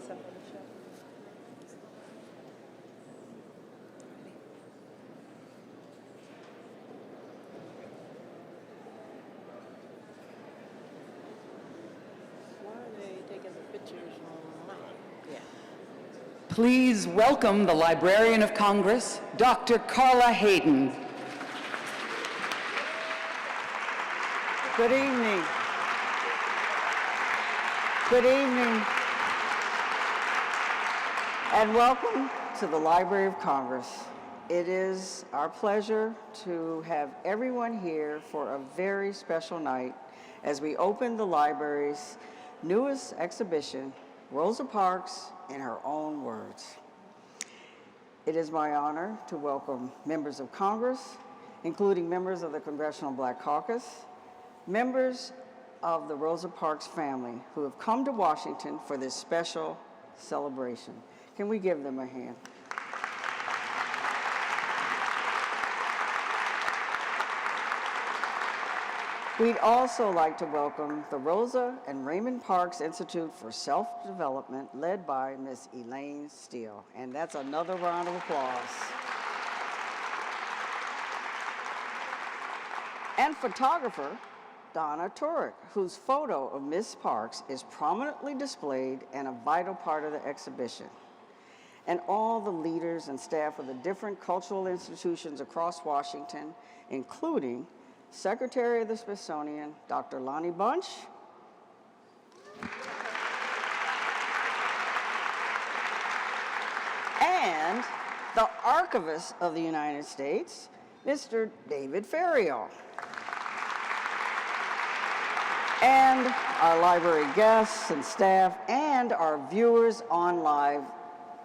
something to show. Why are they taking the pictures online? Yeah. Please welcome the Librarian of Congress, Dr. Carla Hayden. Good evening. Good evening. And welcome to the Library of Congress. It is our pleasure to have everyone here for a very special night as we open the library's newest exhibition, Rosa Parks in Her Own Words. It is my honor to welcome members of Congress, including members of the Congressional Black Caucus, members of the Rosa Parks family who have come to Washington for this special celebration. Can we give them a hand? We'd also like to welcome the Rosa and Raymond Parks Institute for Self-Development, led by Ms. Elaine Steele. And that's another round of applause. And photographer Donna Turek, whose photo of Ms. Parks is prominently displayed and a vital part of the exhibition. And all the leaders and staff of the different cultural institutions across Washington, including Secretary of the Smithsonian, Dr. Lonnie Bunch, and the Archivist of the United States, Mr. David Ferriol. And our library guests and staff and our viewers on live.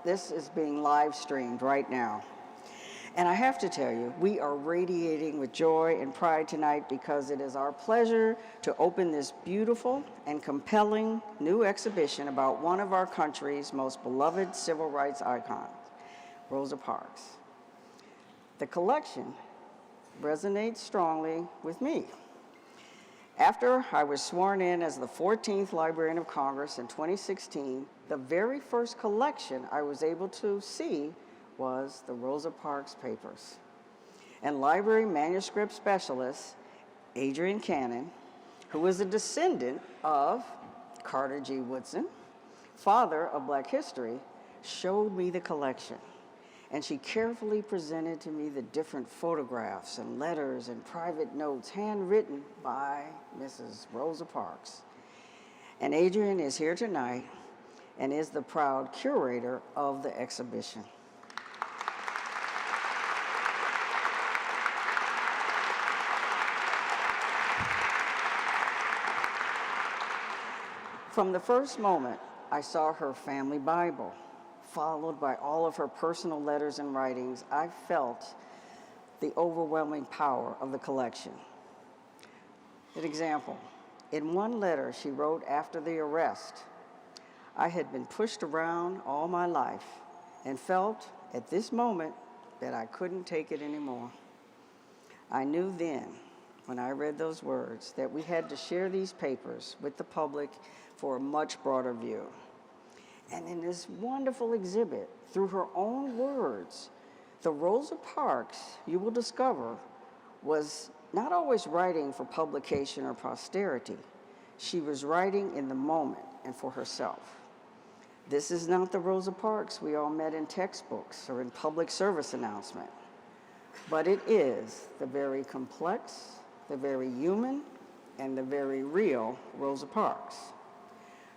This is being live streamed right now. And I have to tell you, we are radiating with joy and pride tonight because it is our pleasure to open this beautiful and compelling new exhibition about one of our country's most beloved civil rights icons, Rosa Parks. The collection resonates strongly with me. After I was sworn in as the 14th Librarian of Congress in 2016, the very first collection I was able to see was the Rosa Parks papers. And library manuscript specialist, Adrian Cannon, who is a descendant of Carter G. Woodson, father of Black history, showed me the collection. And she carefully presented to me the different photographs and letters and private notes handwritten by Mrs. Rosa Parks. And Adrian is here tonight and is the proud curator of the exhibition. From the first moment I saw her family Bible, followed by all of her personal letters and writings, I felt the overwhelming power of the collection. An example, in one letter she wrote after the arrest, I had been pushed around all my life and felt at this moment that I couldn't take it anymore. I knew then, when I read those words, that we had to share these papers with the public for a much broader view. And in this wonderful exhibit, through her own words, the Rosa Parks, you will discover, was not always writing for publication or posterity. She was writing in the moment and for herself. This is not the Rosa Parks we all met in textbooks or in public service announcement, but it is the very complex, the very human, and the very real Rosa Parks.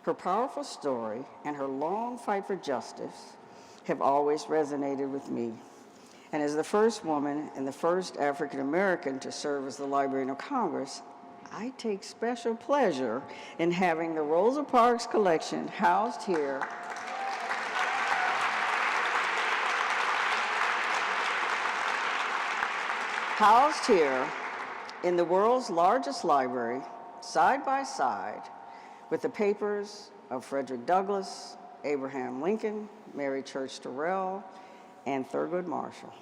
Her powerful story and her long fight for justice have always resonated with me. And as the first woman and the first African American to serve as the Librarian of Congress, I take special pleasure in having the Rosa Parks collection housed here in the world's largest library, side by side, with the papers of Frederick Douglass, Abraham Lincoln, Mary Church Terrell, and Thurgood Marshall.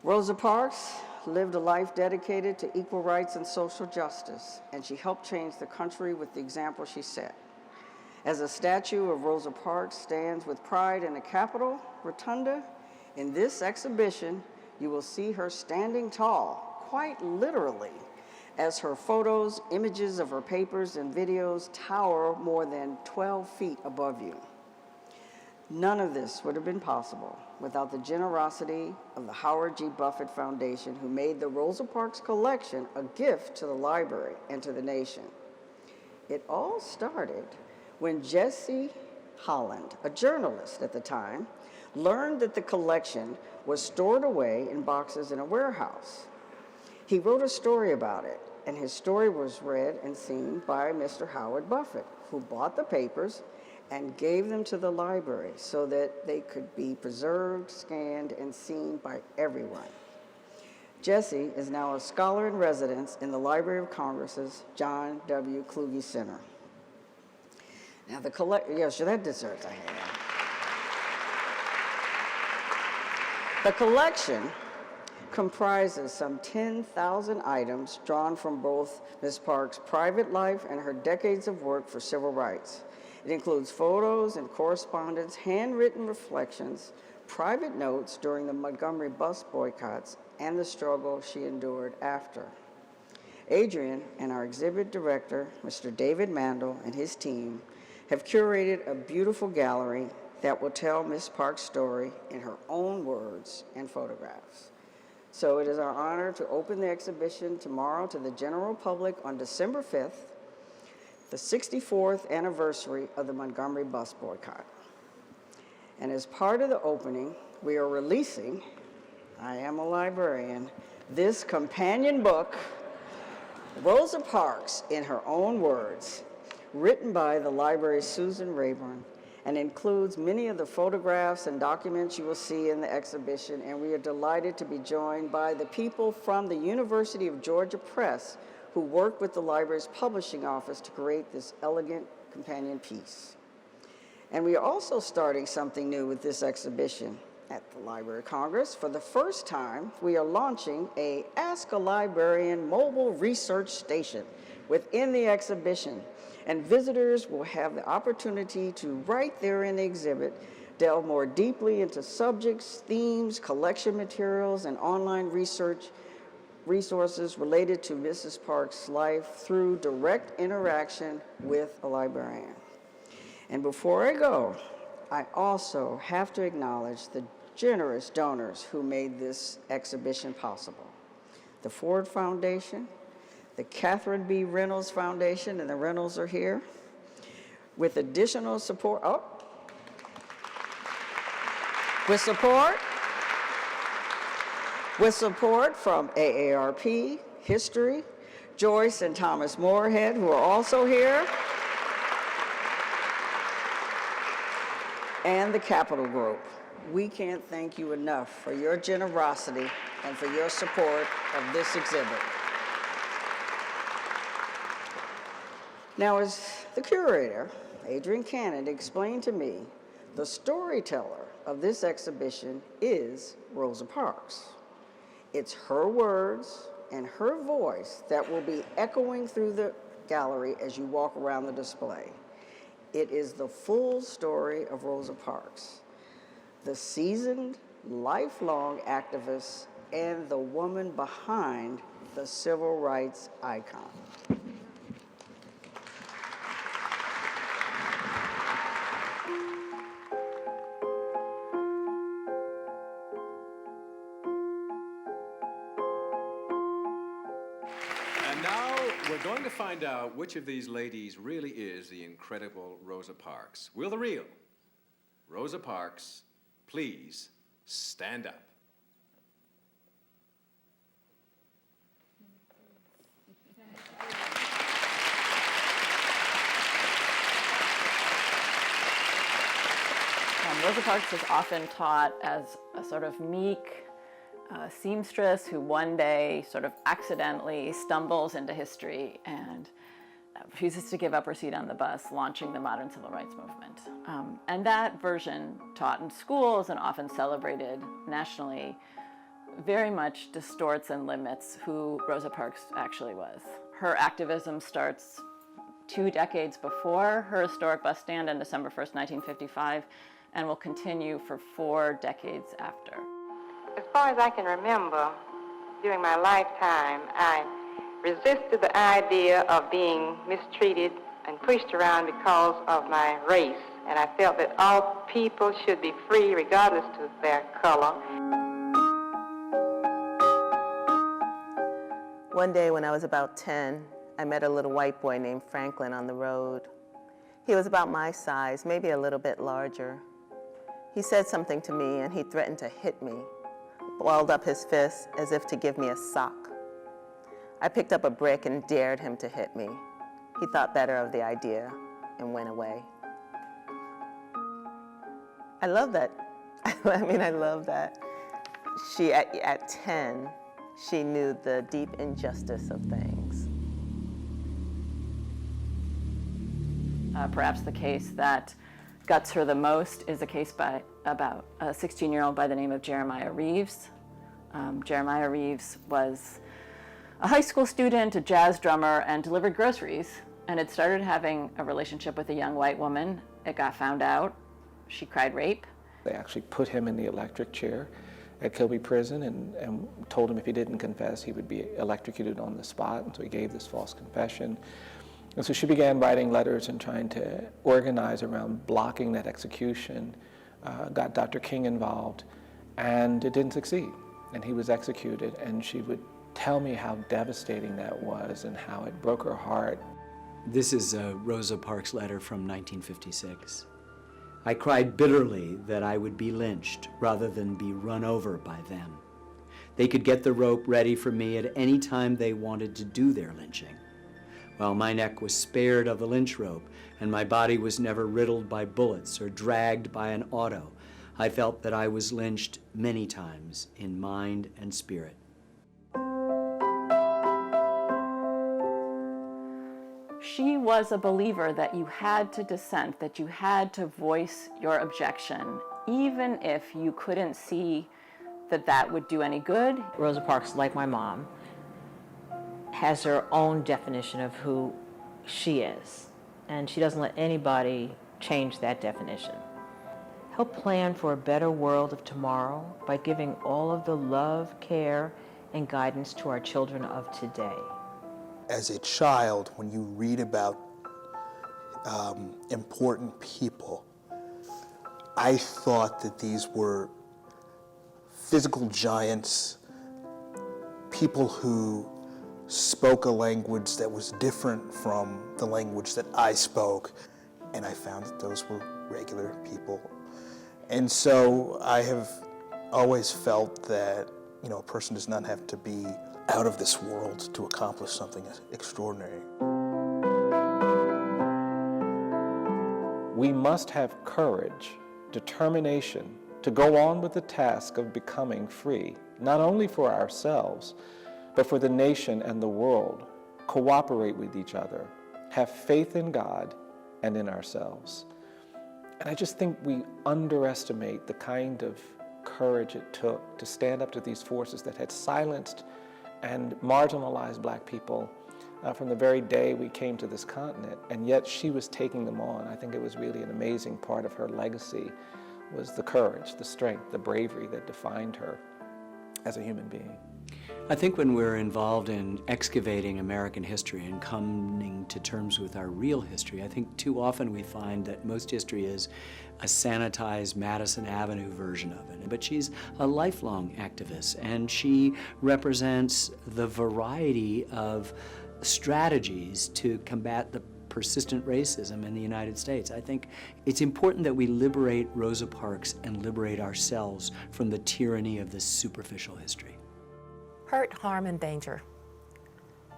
Rosa Parks lived a life dedicated to equal rights and social justice, and she helped change the country with the example she set. As a statue of Rosa Parks stands with pride in the Capitol Rotunda, in this exhibition, you will see her standing tall, quite literally, as her photos, images of her papers, and videos tower more than 12 feet above you. None of this would have been possible without the generosity of the Howard G. Buffett Foundation, who made the Rosa Parks collection a gift to the library and to the nation. It all started when Jesse Holland, a journalist at the time, learned that the collection was stored away in boxes in a warehouse. He wrote a story about it, and his story was read and seen by Mr. Howard Buffett, who bought the papers and gave them to the library so that they could be preserved, scanned, and seen by everyone. Jesse is now a scholar in residence in the Library of Congress's John W. Kluge Center. Now the that deserves a hand. The collection comprises some 10,000 items drawn from both Ms. Parks' private life and her decades of work for civil rights. It includes photos and correspondence, handwritten reflections, private notes during the Montgomery bus boycotts, and the struggle she endured after. Adrian and our exhibit director, Mr. David Mandel, and his team have curated a beautiful gallery that will tell Ms. Parks' story in her own words and photographs. So it is our honor to open the exhibition tomorrow to the general public on December 5th, the 64th anniversary of the Montgomery bus boycott. And as part of the opening, we are releasing, I Am a Librarian, this companion book, Rosa Parks in Her Own Words, written by the library's Susan Rayburn, and includes many of the photographs and documents you will see in the exhibition, and we are delighted to be joined by the people from the University of Georgia Press who worked with the library's publishing office to create this elegant companion piece. And we are also starting something new with this exhibition at the Library of Congress. For the first time, we are launching a Ask a Librarian mobile research station within the exhibition, and visitors will have the opportunity to, right there in the exhibit, delve more deeply into subjects, themes, collection materials, and online resources related to Mrs. Parks' life through direct interaction with a librarian. And before I go, I also have to acknowledge the generous donors who made this exhibition possible. The Ford Foundation, the Catherine B. Reynolds Foundation, and the Reynolds are here, with additional support, with support from AARP, History, Joyce and Thomas Moorhead, who are also here, and the Capital Group. We can't thank you enough for your generosity and for your support of this exhibit. Now, as the curator, Adrian Cannon, explained to me, the storyteller of this exhibition is Rosa Parks. It's her words and her voice that will be echoing through the gallery as you walk around the display. It is the full story of Rosa Parks, the seasoned, lifelong activist and the woman behind the civil rights icon. And now we're going to find out which of these ladies really is the incredible Rosa Parks. Will the real Rosa Parks please stand up? Rosa Parks is often taught as a sort of meek seamstress who one day sort of accidentally stumbles into history and refuses to give up her seat on the bus, launching the modern civil rights movement. And that version, taught in schools and often celebrated nationally, very much distorts and limits who Rosa Parks actually was. Her activism starts 2 decades before her historic bus stand on December 1st, 1955, and will continue for 4 decades after. As far as I can remember, during my lifetime, I resisted the idea of being mistreated and pushed around because of my race. And I felt that all people should be free regardless of their color. One day when I was about 10, I met a little white boy named Franklin on the road. He was about my size, maybe a little bit larger. He said something to me and he threatened to hit me, balled up his fist as if to give me a sock. I picked up a brick and dared him to hit me. He thought better of the idea and went away. I love that. I mean, I love that. She, at 10, she knew the deep injustice of things. Perhaps the case that guts her the most is a case about a 16-year-old by the name of Jeremiah Reeves. Jeremiah Reeves was a high school student, a jazz drummer, and delivered groceries, and had started having a relationship with a young white woman. It got found out. She cried rape. They actually put him in the electric chair at Kilby Prison and told him if he didn't confess, he would be electrocuted on the spot, and so he gave this false confession. And so she began writing letters and trying to organize around blocking that execution, got Dr. King involved, and it didn't succeed. And he was executed, and she would tell me how devastating that was and how it broke her heart. This is a Rosa Parks letter from 1956. I cried bitterly that I would be lynched rather than be run over by them. They could get the rope ready for me at any time they wanted to do their lynching. While my neck was spared of the lynch rope and my body was never riddled by bullets or dragged by an auto, I felt that I was lynched many times in mind and spirit. She was a believer that you had to dissent, that you had to voice your objection, even if you couldn't see that that would do any good. Rosa Parks, like my mom, has her own definition of who she is, and she doesn't let anybody change that definition. Help plan for a better world of tomorrow by giving all of the love, care, and guidance to our children of today. As a child, when you read about important people, I thought that these were physical giants, people who spoke a language that was different from the language that I spoke, and I found that those were regular people. And so I have always felt that, you know, a person does not have to be out of this world to accomplish something extraordinary. We must have courage, determination to go on with the task of becoming free, not only for ourselves, but for the nation and the world. Cooperate with each other, have faith in God and in ourselves. And I just think we underestimate the kind of courage it took to stand up to these forces that had silenced and marginalized Black people from the very day we came to this continent, and yet she was taking them on. I think it was really an amazing part of her legacy, was the courage, the strength, the bravery that defined her as a human being. I think when we're involved in excavating American history and coming to terms with our real history, I think too often we find that most history is a sanitized Madison Avenue version of it. But she's a lifelong activist, and she represents the variety of strategies to combat the persistent racism in the United States. I think it's important that we liberate Rosa Parks and liberate ourselves from the tyranny of this superficial history. Hurt, harm, and danger.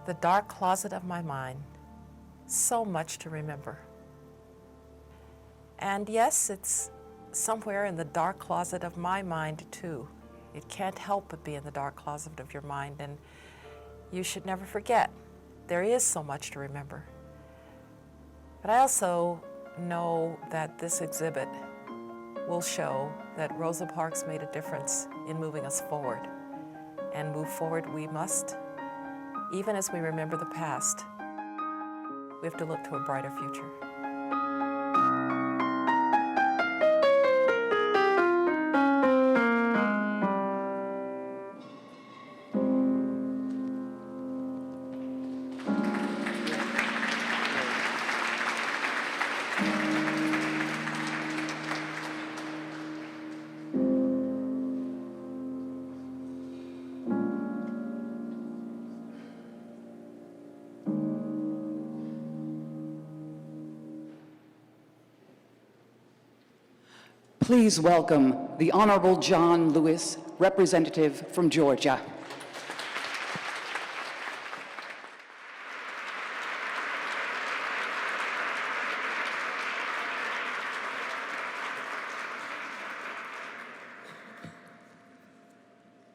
The dark closet of my mind. So much to remember. And yes, it's somewhere in the dark closet of my mind too. It can't help but be in the dark closet of your mind, and you should never forget. There is so much to remember. But I also know that this exhibit will show that Rosa Parks made a difference in moving us forward. And move forward we must, even as we remember the past. We have to look to a brighter future. Please welcome the Honorable John Lewis, representative from Georgia.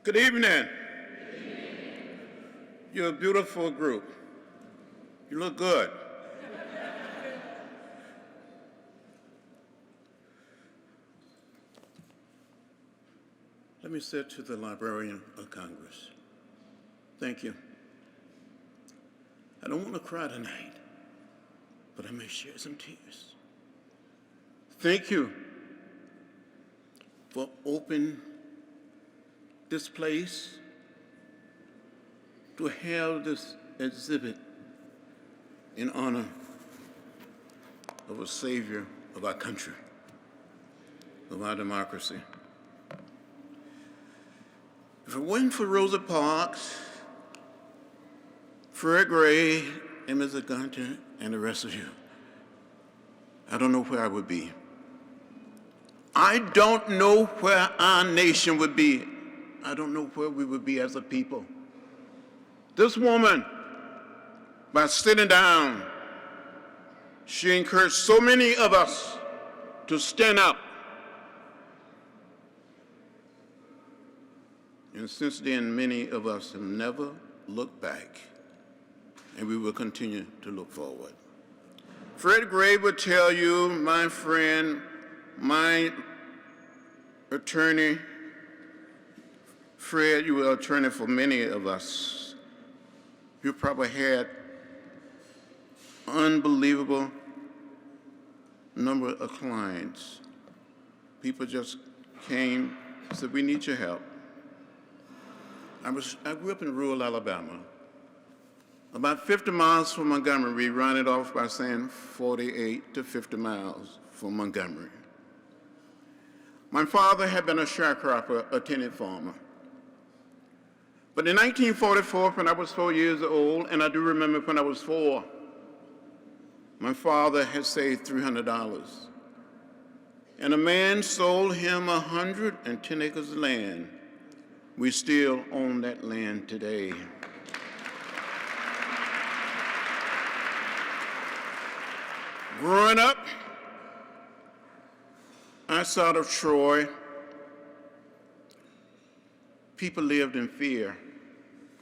Good evening. You're a beautiful group. You look good. Let me say to the Librarian of Congress, thank you. I don't want to cry tonight, but I may shed some tears. Thank you for opening this place to have this exhibit in honor of a savior of our country, of our democracy. If it wasn't for Rosa Parks, Fred Gray, and Mr. Gunter, and the rest of you, I don't know where I would be. I don't know where our nation would be. I don't know where we would be as a people. This woman, by sitting down, she encouraged so many of us to stand up. And since then, many of us have never looked back, and we will continue to look forward. Fred Gray would tell you, my friend, my attorney, Fred, you were an attorney for many of us. You probably had unbelievable number of clients. People just came and said, we need your help. I grew up in rural Alabama. About 50 miles from Montgomery, we run it off by saying 48 to 50 miles from Montgomery. My father had been a sharecropper, a tenant farmer. But in 1944, when I was 4 years old, and I do remember when I was 4, my father had saved $300. And a man sold him 110 acres of land. We still own that land today. Growing up, outside of Troy, people lived in fear.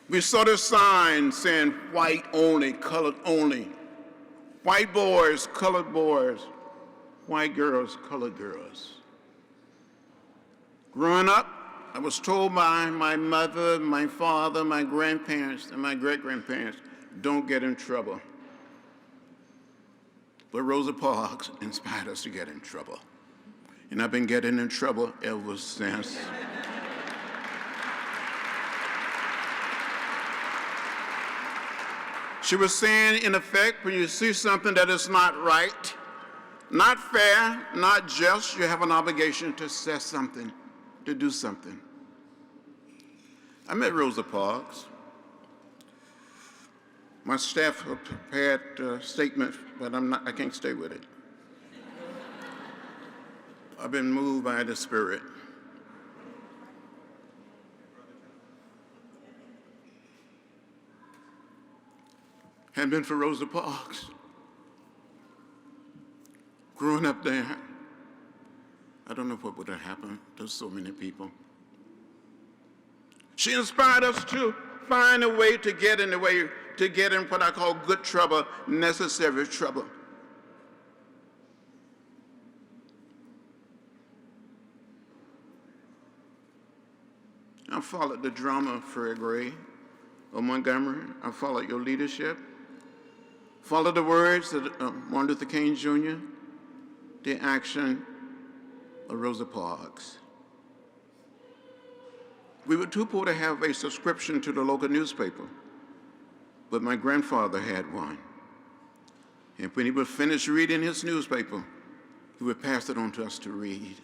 We saw the sign saying white only, colored only. White boys, colored boys. White girls, colored girls. Growing up, I was told by my mother, my father, my grandparents, and my great-grandparents, don't get in trouble. But Rosa Parks inspired us to get in trouble. And I've been getting in trouble ever since. She was saying, in effect, when you see something that is not right, not fair, not just, you have an obligation to say something, to do something. I met Rosa Parks. My staff have prepared a statement, but I can't stay with it. I've been moved by the Spirit. Had been for Rosa Parks, growing up there, I don't know what would have happened to so many people. She inspired us to find a way to get in what I call good trouble, necessary trouble. I followed the drama of Fred Gray of Montgomery. I followed your leadership. Follow the words of Martin Luther King Jr., the action of Rosa Parks. We were too poor to have a subscription to the local newspaper, but my grandfather had one. And when he would finish reading his newspaper, he would pass it on to us to read.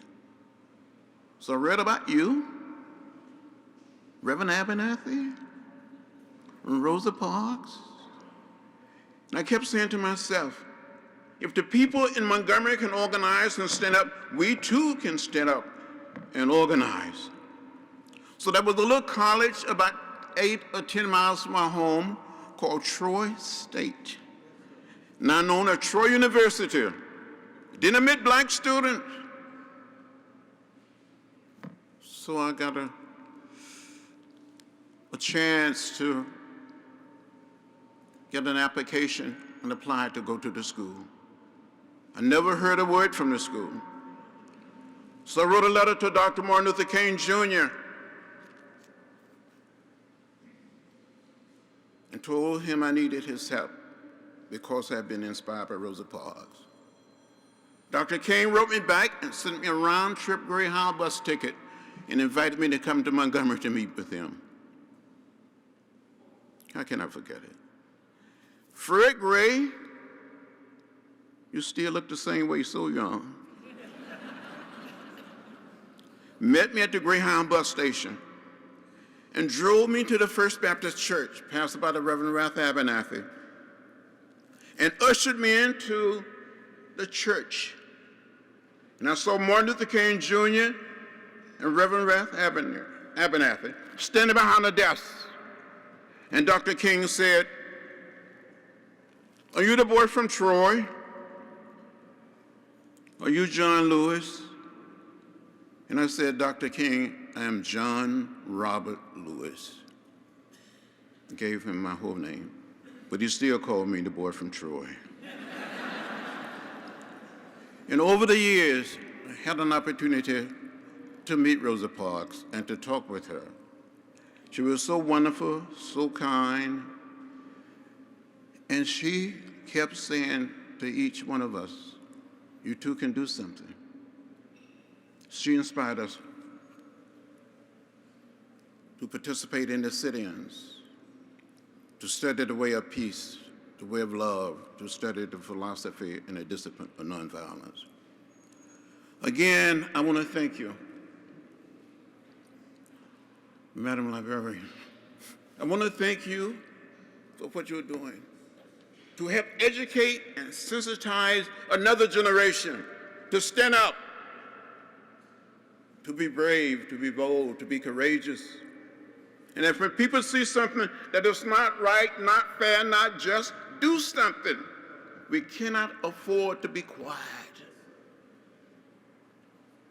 So I read about you, Reverend Abernathy, and Rosa Parks. And I kept saying to myself, if the people in Montgomery can organize and stand up, we too can stand up and organize. So there was a little college about 8 or 10 miles from my home called Troy State, now known as Troy University. Didn't admit black students. So I got a chance to get an application and apply to go to the school. I never heard a word from the school. So I wrote a letter to Dr. Martin Luther King Jr. and told him I needed his help because I had been inspired by Rosa Parks. Dr. King wrote me back and sent me a round-trip Greyhound bus ticket and invited me to come to Montgomery to meet with him. How can I forget it? Fred Gray, you still look the same way, so young. Met me at the Greyhound bus station and drove me to the First Baptist Church, pastored by the Reverend Ralph Abernathy, and ushered me into the church. And I saw Martin Luther King Jr. and Reverend Ralph Abernathy standing behind the desk. And Dr. King said, "Are you the boy from Troy? Are you John Lewis?" And I said, "Dr. King, I am John Robert Lewis." I gave him my whole name, but he still called me the boy from Troy. And over the years, I had an opportunity to meet Rosa Parks and to talk with her. She was so wonderful, so kind, and she kept saying to each one of us, "You too can do something." She inspired us to participate in the sit-ins, to study the way of peace, the way of love, to study the philosophy and the discipline of nonviolence. Again, I want to thank you, Madam Librarian. I want to thank you for what you're doing to help educate and sensitize another generation to stand up, to be brave, to be bold, to be courageous. And if when people see something that is not right, not fair, not just, do something. We cannot afford to be quiet.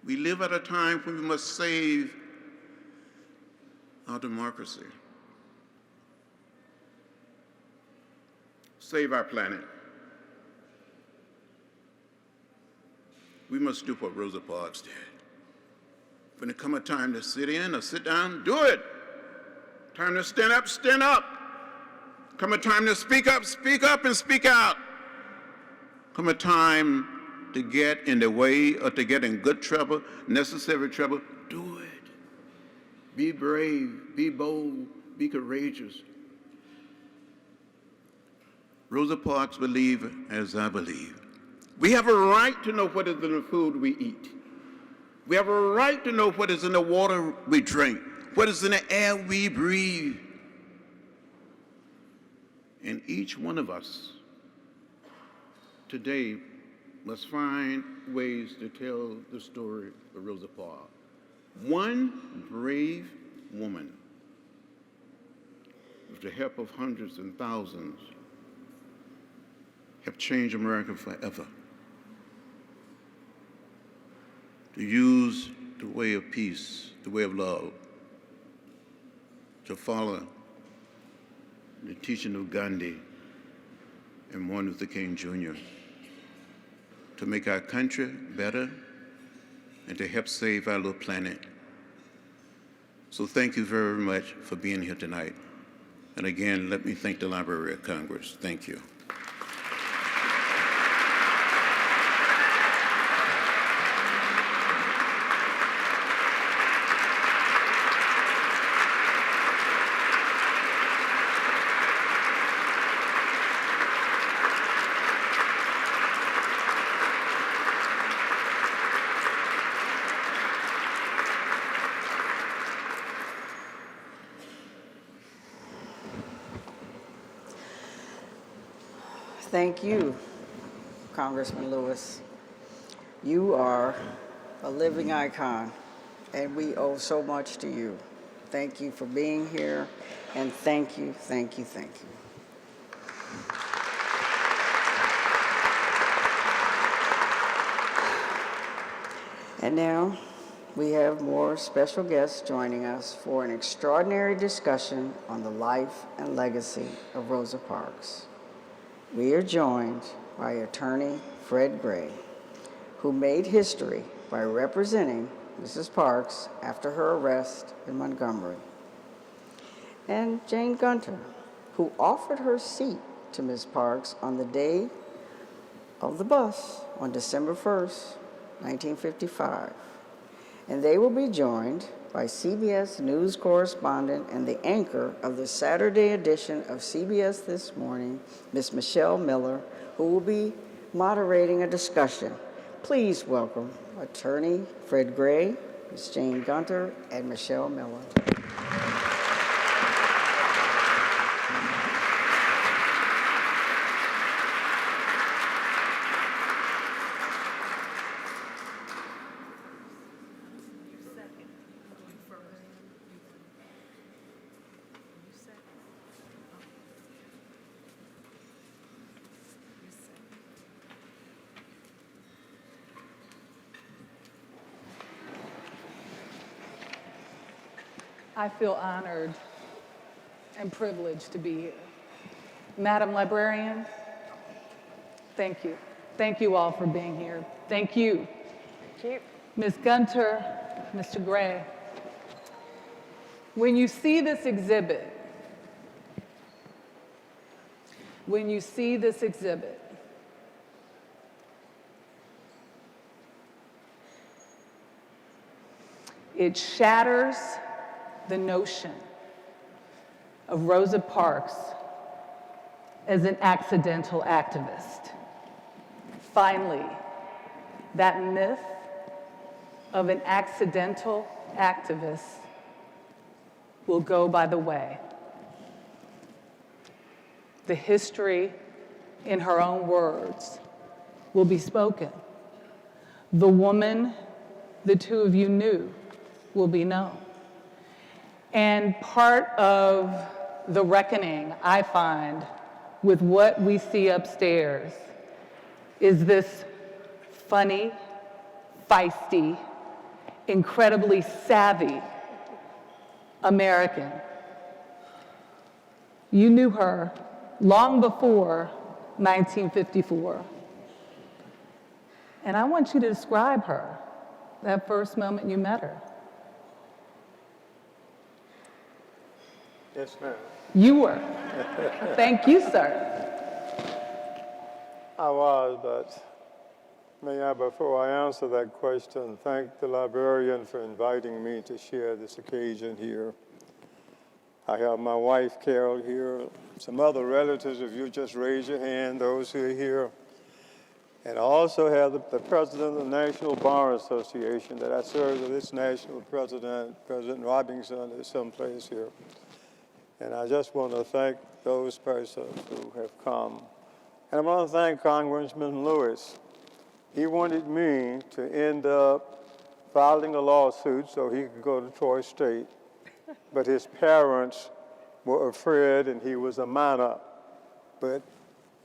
We live at a time when we must save our democracy, save our planet. We must do what Rosa Parks did. When it comes a time to sit in or sit down, do it. Time to stand up, stand up. Come a time to speak up and speak out. Come a time to get in the way or to get in good trouble, necessary trouble, do it. Be brave, be bold, be courageous. Rosa Parks believed as I believe. We have a right to know what is in the food we eat. We have a right to know what is in the water we drink, what is in the air we breathe. And each one of us today must find ways to tell the story of Rosa Parks. One brave woman, with the help of hundreds and thousands, have changed America forever. To use the way of peace, the way of love, to follow the teaching of Gandhi and Martin Luther King Jr., to make our country better and to help save our little planet. So thank you very much for being here tonight. And again, let me thank the Library of Congress. Thank you. Thank you, Congressman Lewis. You are a living icon, and we owe so much to you. Thank you for being here, and thank you, thank you, thank you. And now, we have more special guests joining us for an extraordinary discussion on the life and legacy of Rosa Parks. We are joined by attorney Fred Gray, who made history by representing Mrs. Parks after her arrest in Montgomery, and Jane Gunter, who offered her seat to Ms. Parks on the day of the bus on December 1st, 1955. And they will be joined by CBS News correspondent and the anchor of the Saturday edition of CBS This Morning, Ms. Michelle Miller, who will be moderating a discussion. Please welcome attorney Fred Gray, Ms. Jane Gunter, and Michelle Miller. I feel honored and privileged to be here. Madam Librarian, thank you. Thank you all for being here. Thank you. Thank you. Ms. Gunter, Mr. Gray. When you see this exhibit, it shatters the notion of Rosa Parks as an accidental activist. Finally, that myth of an accidental activist will go by the way. The history, in her own words, will be spoken. The woman the two of you knew will be known. And part of the reckoning, I find, with what we see upstairs is this funny, feisty, incredibly savvy American. You knew her long before 1954. And I want you to describe her, that first moment you met her. Yes, ma'am. You were. Thank you, sir. I was, but may I, before I answer that question, thank the librarian for inviting me to share this occasion here. I have my wife, Carol, here, some other relatives, if you just raise your hand, those who are here. And I also have the president of the National Bar Association that I served with its national president, President Robinson, is someplace here. And I just want to thank those persons who have come. And I want to thank Congressman Lewis. He wanted me to end up filing a lawsuit so he could go to Troy State, but his parents were afraid and he was a minor. But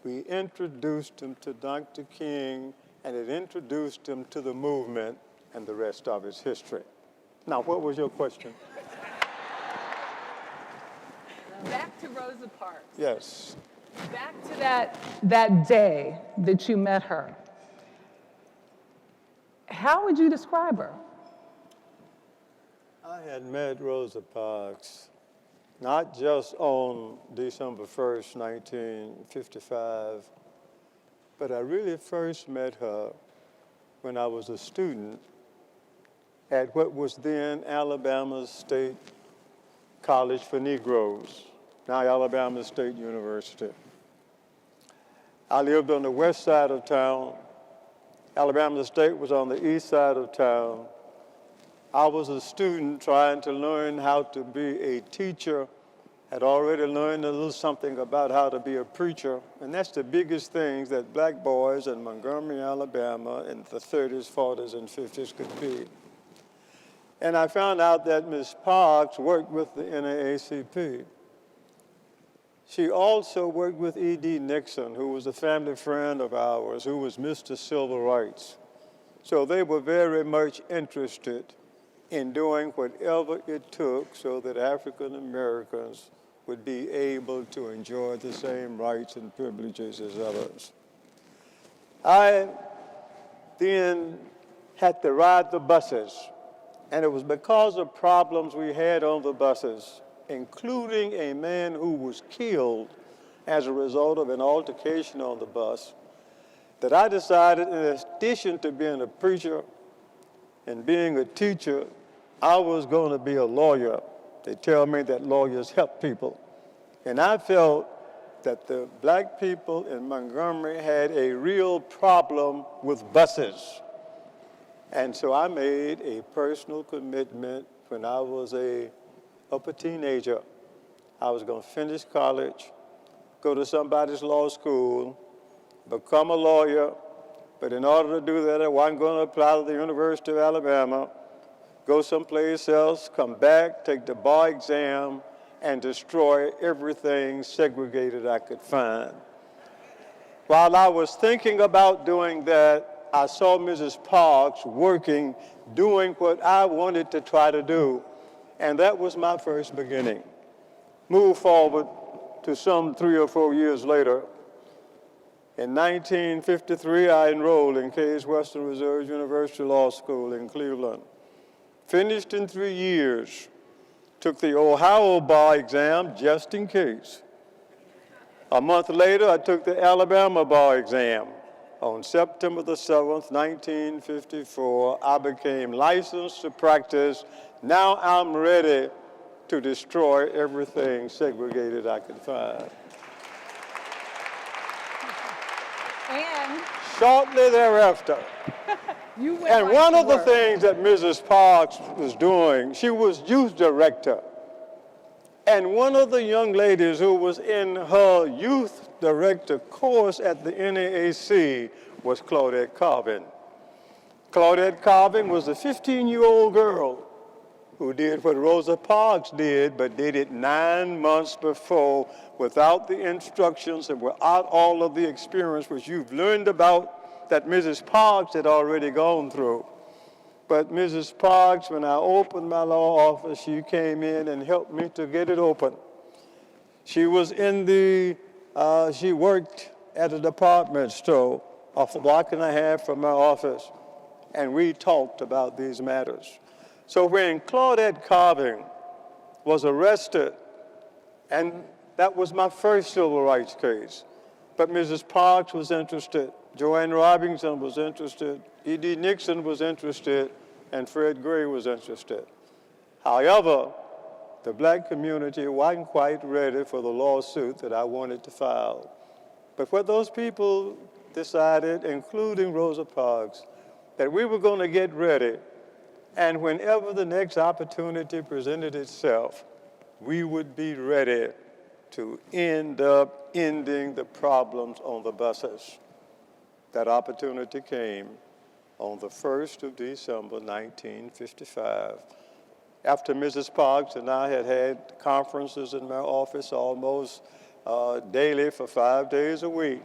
we introduced him to Dr. King, and it introduced him to the movement, and the rest of his history. Now, what was your question? Back to Rosa Parks. Yes. Back to that day that you met her. How would you describe her? I had met Rosa Parks not just on December 1st, 1955, but I really first met her when I was a student at what was then Alabama State College for Negroes, now Alabama State University. I lived on the west side of town. Alabama State was on the east side of town. I was a student trying to learn how to be a teacher had already learned a little something about how to be a preacher, and that's the biggest things that black boys in Montgomery, Alabama in the 30s, 40s, and 50s could be. And I found out that Ms. Parks worked with the NAACP. She also worked with E.D. Nixon, who was a family friend of ours, who was Mr. Civil Rights. So they were very much interested in doing whatever it took so that African Americans would be able to enjoy the same rights and privileges as others. I then had to ride the buses, and it was because of problems we had on the buses, including a man who was killed as a result of an altercation on the bus, that I decided, in addition to being a preacher and being a teacher, I was going to be a lawyer. They tell me that lawyers help people. And I felt that the black people in Montgomery had a real problem with buses. And so I made a personal commitment when I was a upper teenager. I was going to finish college, go to somebody's law school, become a lawyer, but in order to do that, I wasn't going to apply to the University of Alabama, go someplace else, come back, take the bar exam, and destroy everything segregated I could find. While I was thinking about doing that, I saw Mrs. Parks working, doing what I wanted to try to do, and that was my first beginning. Move forward to some 3 or 4 years later. In 1953, I enrolled in Case Western Reserve University Law School in Cleveland. Finished in 3 years, took the Ohio bar exam just in case. A month later, I took the Alabama bar exam. On September the 7th, 1954, I became licensed to practice. Now I'm ready to destroy everything segregated I could find. And shortly thereafter, and one of the things that Mrs. Parks was doing, she was youth director. And one of the young ladies who was in her youth director course at the NAAC was Claudette Carvin. Claudette Carvin was a 15-year-old girl who did what Rosa Parks did, but did it 9 months before without the instructions and without all of the experience which you've learned about that Mrs. Parks had already gone through. But Mrs. Parks, when I opened my law office, she came in and helped me to get it open. She was in the, she worked at a department store off a block and a half from my office, and we talked about these matters. So when Claudette Carvin was arrested, and that was my first civil rights case, but Mrs. Parks was interested, Joanne Robinson was interested, E.D. Nixon was interested, and Fred Gray was interested. However, the black community wasn't quite ready for the lawsuit that I wanted to file. But what those people decided, including Rosa Parks, that we were going to get ready, and whenever the next opportunity presented itself, we would be ready to end up ending the problems on the buses. That opportunity came on the 1st of December, 1955. After Mrs. Parks and I had had conferences in my office almost daily for 5 days a week,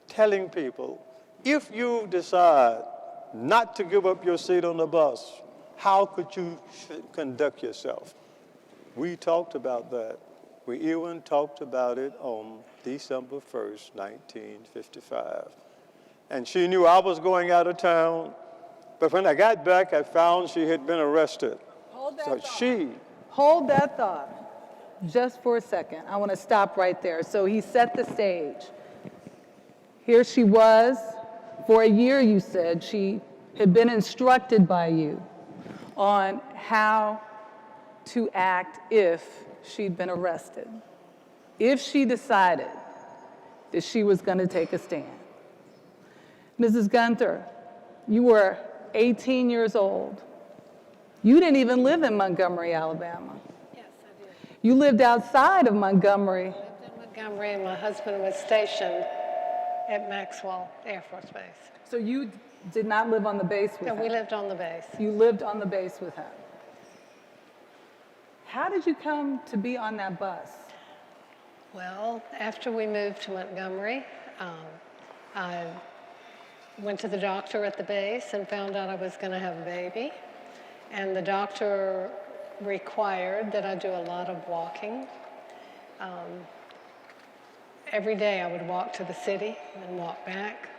telling people, if you decide not to give up your seat on the bus, how could you conduct yourself? We talked about that. We even talked about it on December 1st, 1955. And she knew I was going out of town, but when I got back, I found she had been arrested. Hold that so thought. Hold that thought just for a second. I want to stop right there. So he set the stage. Here she was. For a year, you said, she had been instructed by you on how to act if she'd been arrested, if she decided that she was going to take a stand. Mrs. Gunter, you were 18 years old. You didn't even live in Montgomery, Alabama. Yes, I did. You lived outside of Montgomery. I lived in Montgomery, and my husband was stationed at Maxwell Air Force Base. So you did not live on the base with him? No, we lived on the base. You lived on the base with him. How did you come to be on that bus? Well, after we moved to Montgomery, I went to the doctor at the base and found out I was going to have a baby. And the doctor required that I do a lot of walking. Every day I would walk to the city and walk back.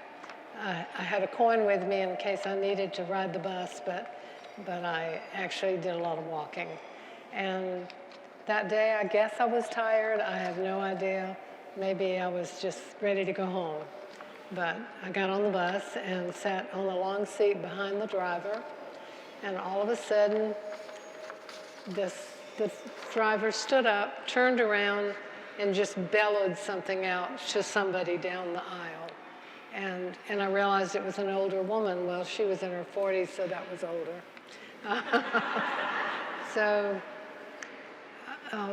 I had a coin with me in case I needed to ride the bus, but I actually did a lot of walking. And that day, I guess I was tired. I have no idea. Maybe I was just ready to go home. But I got on the bus and sat on the long seat behind the driver. And all of a sudden, the driver stood up, turned around, and just bellowed something out to somebody down the aisle. And I realized it was an older woman. Well, she was in her 40s, so that was older. So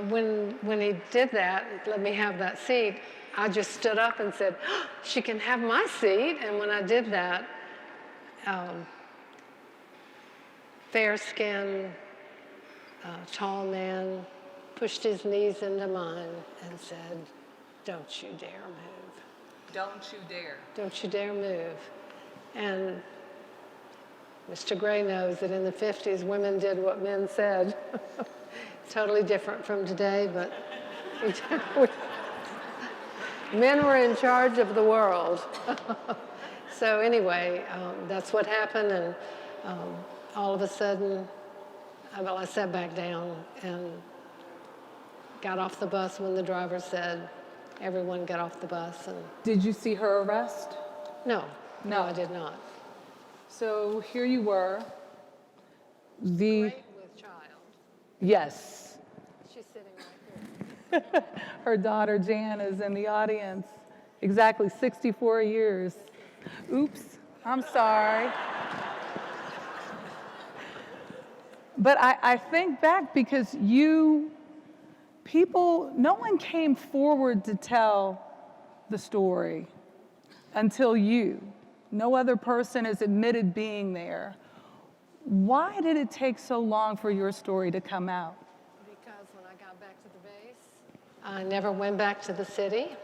when he did that, let me have that seat, I just stood up and said, oh, she can have my seat. And when I did that, fair-skinned, tall man pushed his knees into mine and said, don't you dare move. Don't you dare. Don't you dare move. And Mr. Gray knows that in the 50s, women did what men said. Totally different from today, but men were in charge of the world. So anyway, that's what happened, and all of a sudden, I sat back down and got off the bus when the driver said, everyone got off the bus. And did you see her arrest? No, I did not. So here you were. Great with child. Yes. She's sitting right here. Her daughter Jan is in the audience. Exactly 64 years. Oops, I'm sorry. But I think back because no one came forward to tell the story until you. No other person has admitted being there. Why did it take so long for your story to come out? Because when I got back to the base, I never went back to the city,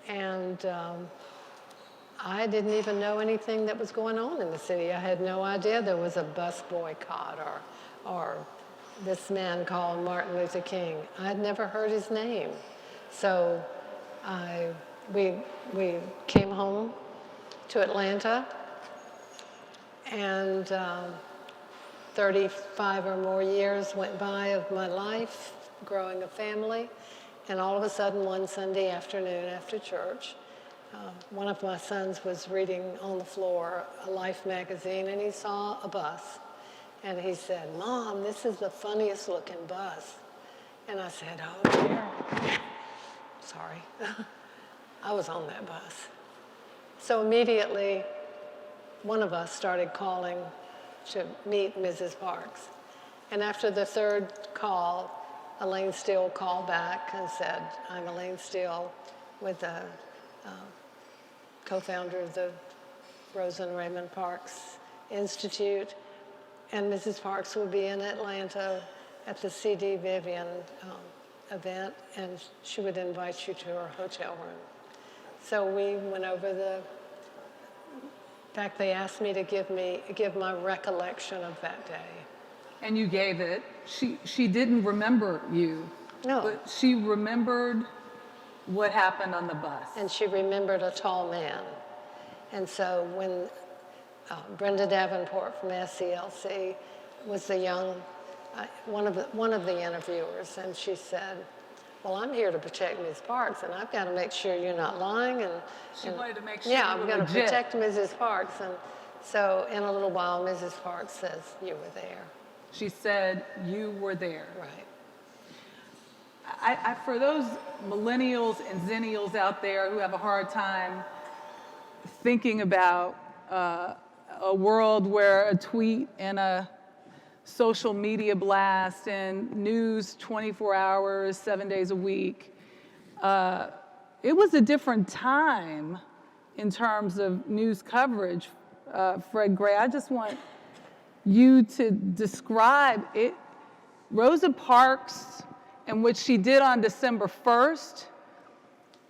and I didn't even know anything that was going on in the city. I had no idea there was a bus boycott or this man called Martin Luther King. I had never heard his name. So we came home to Atlanta, and 35 or more years went by of my life, growing a family, and all of a sudden one Sunday afternoon after church, one of my sons was reading on the floor a Life magazine, and he saw a bus. And he said, Mom, this is the funniest looking bus. And I said, oh dear, sorry. I was on that bus. So immediately, one of us started calling to meet Mrs. Parks. And after the third call, Elaine Steele called back and said, I'm Elaine Steele with the co-founder of the Rosa and Raymond Parks Institute. And Mrs. Parks will be in Atlanta at the C.D. Vivian event, and she would invite you to her hotel room. So we went over in fact, they asked me to give my recollection of that day. And you gave it. She didn't remember you. No. But she remembered what happened on the bus. And she remembered a tall man. And so when Brenda Davenport from SCLC was the young, one of the interviewers, and she said, well, I'm here to protect Ms. Parks, and I've got to make sure you're not lying. She wanted to make sure yeah, you were I've got to legit. protect Mrs. Parks. And so in a little while, Mrs. Parks says, you were there. She said you were there. Right. For those millennials and zennials out there who have a hard time thinking about a world where a tweet and a social media blast and news 24 hours, 7 days a week. It was a different time in terms of news coverage. Fred Gray, I just want you to describe it. Rosa Parks and what she did on December 1st,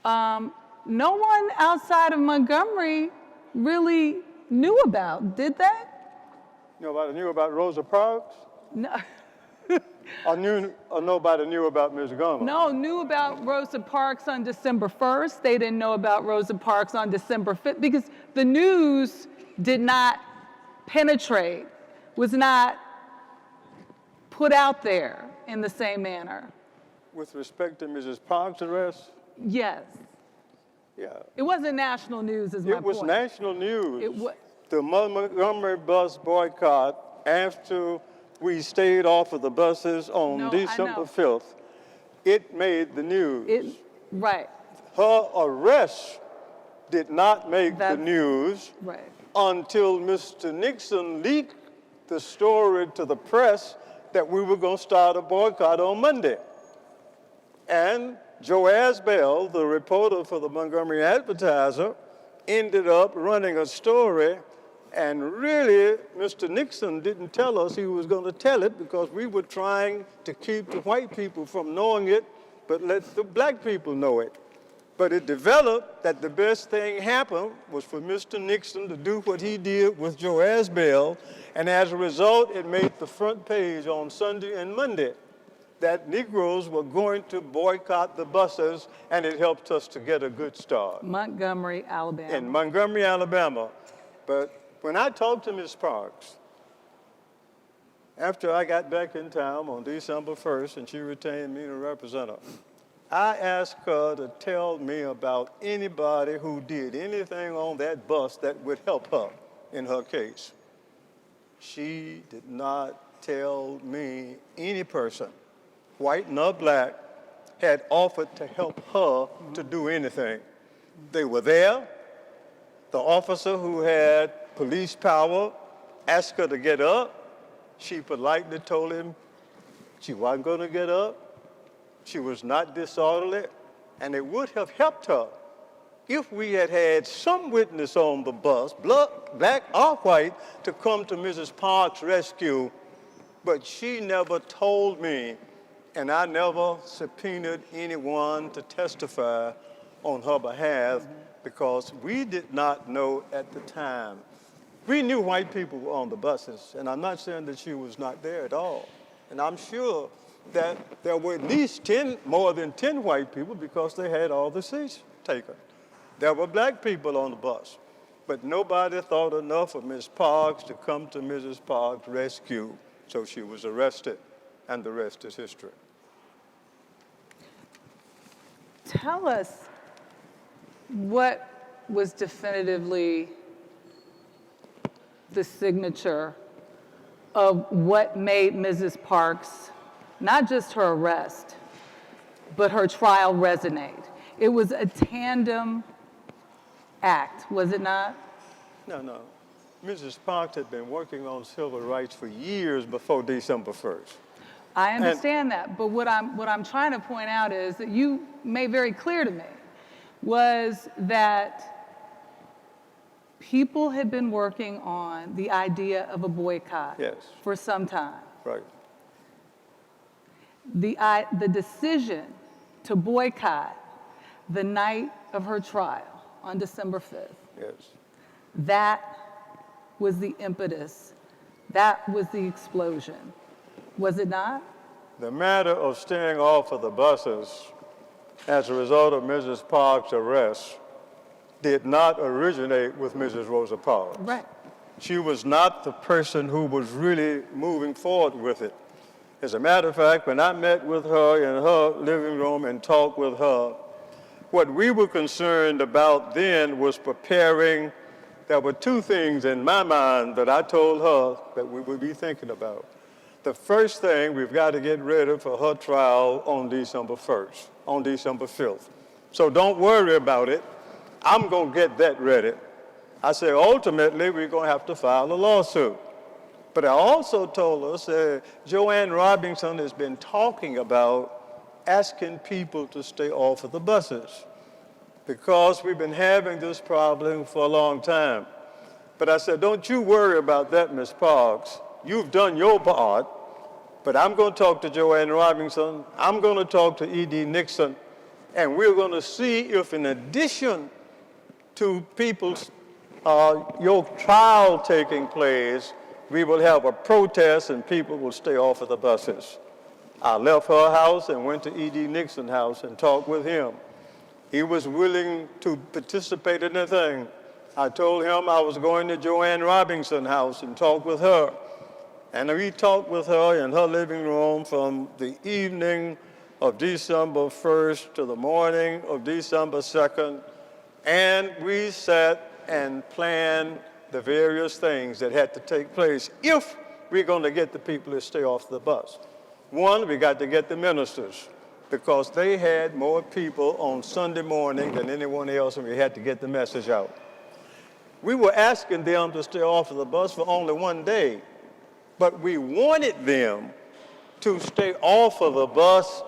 no one outside of Montgomery really knew about, did they? Nobody knew about Rosa Parks? No. Or nobody knew about Ms. Gunter? No, knew about Rosa Parks on December 1st. They didn't know about Rosa Parks on December 5th because the news did not penetrate, was not put out there in the same manner. With respect to Mrs. Parks' arrest? Yes. Yeah. It wasn't national news, is my point. It was national news. It was. The Montgomery bus boycott, after we stayed off of the buses on December 5th, it made the news. Right. Her arrest did not make the news until Mr. Nixon leaked the story to the press that we were going to start a boycott on Monday. And Joaz Bell, the reporter for the Montgomery Advertiser, ended up running a story, and really, Mr. Nixon didn't tell us he was going to tell it because we were trying to keep the white people from knowing it, but let the black people know it. But it developed that the best thing happened was for Mr. Nixon to do what he did with Joaz Bell, and as a result, it made the front page on Sunday and Monday that Negroes were going to boycott the buses, and it helped us to get a good start. Montgomery, Alabama. In Montgomery, Alabama. But when I talked to Ms. Parks, after I got back in town on December 1st and she retained me to represent her, I asked her to tell me about anybody who did anything on that bus that would help her in her case. She did not tell me any person, white nor black, had offered to help her to do anything. They were there. The officer who had police power asked her to get up. She politely told him she wasn't going to get up. She was not disorderly, and it would have helped her if we had had some witness on the bus, black or white, to come to Mrs. Parks' rescue, but she never told me, and I never subpoenaed anyone to testify on her behalf because we did not know at the time. We knew white people were on the buses, and I'm not saying that she was not there at all. And I'm sure that there were at least more than 10 white people because they had all the seats taken. There were black people on the bus, but nobody thought enough of Ms. Parks to come to Mrs. Parks' rescue, so she was arrested, and the rest is history. Tell us what was definitively the signature of what made Mrs. Parks, not just her arrest, but her trial resonate. It was a tandem act, was it not? No. Mrs. Parks had been working on civil rights for years before December 1st. I understand that, but what I'm trying to point out is that you made very clear to me was that people had been working on the idea of a boycott for some time. Right. The decision to boycott the night of her trial on December 5th, that was the impetus, that was the explosion, was it not? The matter of staying off of the buses as a result of Mrs. Parks' arrest did not originate with Mrs. Rosa Parks. Right. She was not the person who was really moving forward with it. As a matter of fact, when I met with her in her living room and talked with her, what we were concerned about then was preparing. There were two things in my mind that I told her that we would be thinking about. The first thing, we've got to get ready for her trial on December 1st, on December 5th. So don't worry about it. I'm going to get that ready. I said, ultimately, we're going to have to file a lawsuit. But I also told us Joanne Robinson has been talking about asking people to stay off of the buses because we've been having this problem for a long time. But I said, don't you worry about that, Ms. Parks. You've done your part, but I'm going to talk to Joanne Robinson, I'm going to talk to E.D. Nixon, and we're going to see if in addition to people's, your trial taking place, we will have a protest and people will stay off of the buses. I left her house and went to E.D. Nixon's house and talked with him. He was willing to participate in the thing. I told him I was going to Joanne Robinson's house and talk with her. And we talked with her in her living room from the evening of December 1st to the morning of December 2nd. And we sat and planned the various things that had to take place if we're going to get the people to stay off the bus. One, we got to get the ministers because they had more people on Sunday morning than anyone else, and we had to get the message out. We were asking them to stay off of the bus for only one day, but we wanted them to stay off of the bus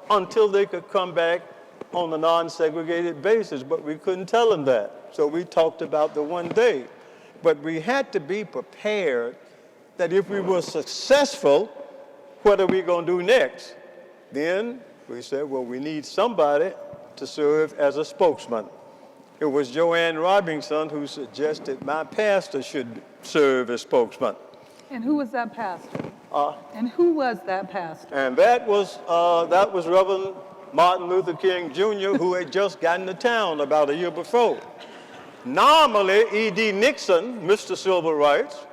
until they could come back on a non-segregated basis, but we couldn't tell them that. So we talked about the one day. But we had to be prepared that if we were successful, what are we going to do next? Then we said, well, we need somebody to serve as a spokesman. It was Joanne Robinson who suggested my pastor should serve as spokesman. And who was that pastor? And who was that pastor? And that was Reverend Martin Luther King Jr., who had just gotten to town about a year before. Normally, E.D. Nixon, Mr. Civil Rights,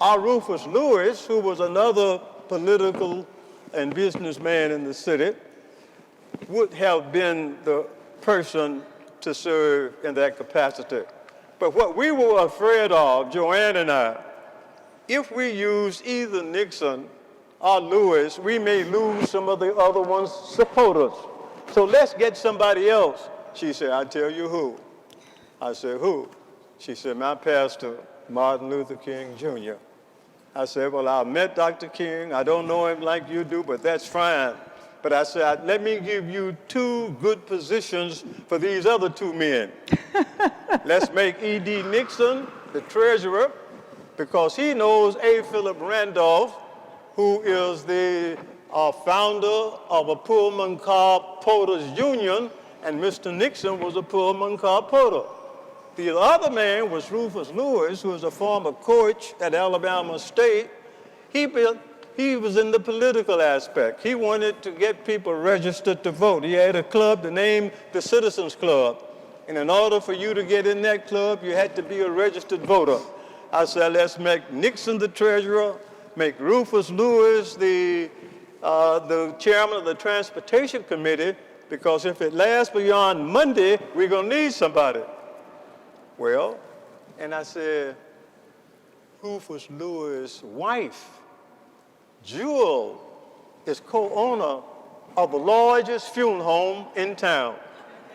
or Rufus Lewis, who was another political and businessman in the city, would have been the person to serve in that capacity. But what we were afraid of, Joanne and I, if we use either Nixon or Lewis, we may lose some of the other one's supporters. So let's get somebody else. She said, I tell you who. I said, who? She said, my pastor, Martin Luther King Jr. I said, well, I met Dr. King. I don't know him like you do, but that's fine. But I said, let me give you two good positions for these other two men. Let's make E.D. Nixon the treasurer, because he knows A. Philip Randolph, who is the founder of a Pullman Car Porters Union, and Mr. Nixon was a Pullman Car Porter. The other man was Rufus Lewis, who was a former coach at Alabama State. He was in the political aspect. He wanted to get people registered to vote. He had a club named the Citizens Club. And in order for you to get in that club, you had to be a registered voter. I said, let's make Nixon the treasurer, make Rufus Lewis the chairman of the Transportation Committee, because if it lasts beyond Monday, we're going to need somebody. Well, and I said, Rufus Lewis' wife, Jewel, is co-owner of the largest funeral home in town,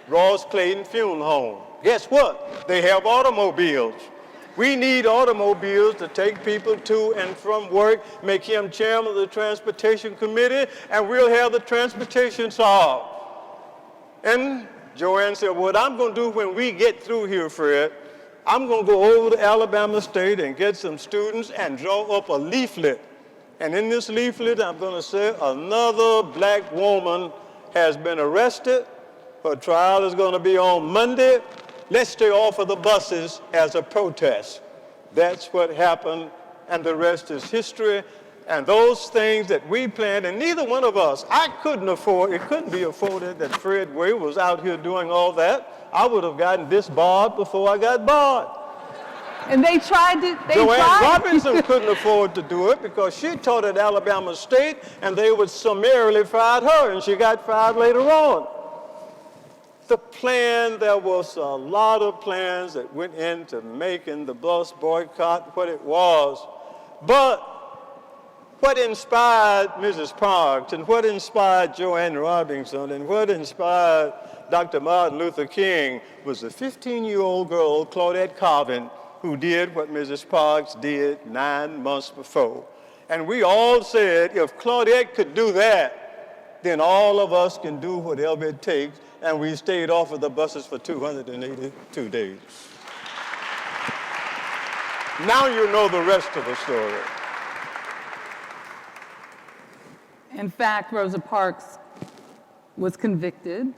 Ross Clayton Funeral Home. Guess what? They have automobiles. We need automobiles to take people to and from work, make him chairman of the Transportation Committee, and we'll have the transportation solved. And Joanne said, what I'm going to do when we get through here, Fred, I'm going to go over to Alabama State and get some students and draw up a leaflet. And in this leaflet, I'm going to say another black woman has been arrested. Her trial is going to be on Monday. Let's stay off of the buses as a protest. That's what happened, and the rest is history. And those things that we planned, and neither one of us, it couldn't be afforded that Fred Way was out here doing all that. I would have gotten disbarred before I got barred. And they tried to, Joanne Robinson couldn't afford to do it because she taught at Alabama State, and they would summarily fire her, and she got fired later on. The plan, there was a lot of plans that went into making the bus boycott what it was. But what inspired Mrs. Parks, and what inspired Joanne Robinson, and what inspired Dr. Martin Luther King was a 15-year-old girl, Claudette Carvin, who did what Mrs. Parks did 9 months before. And we all said, if Claudette could do that, then all of us can do whatever it takes. And we stayed off of the buses for 282 days. Now you know the rest of the story. In fact, Rosa Parks was convicted.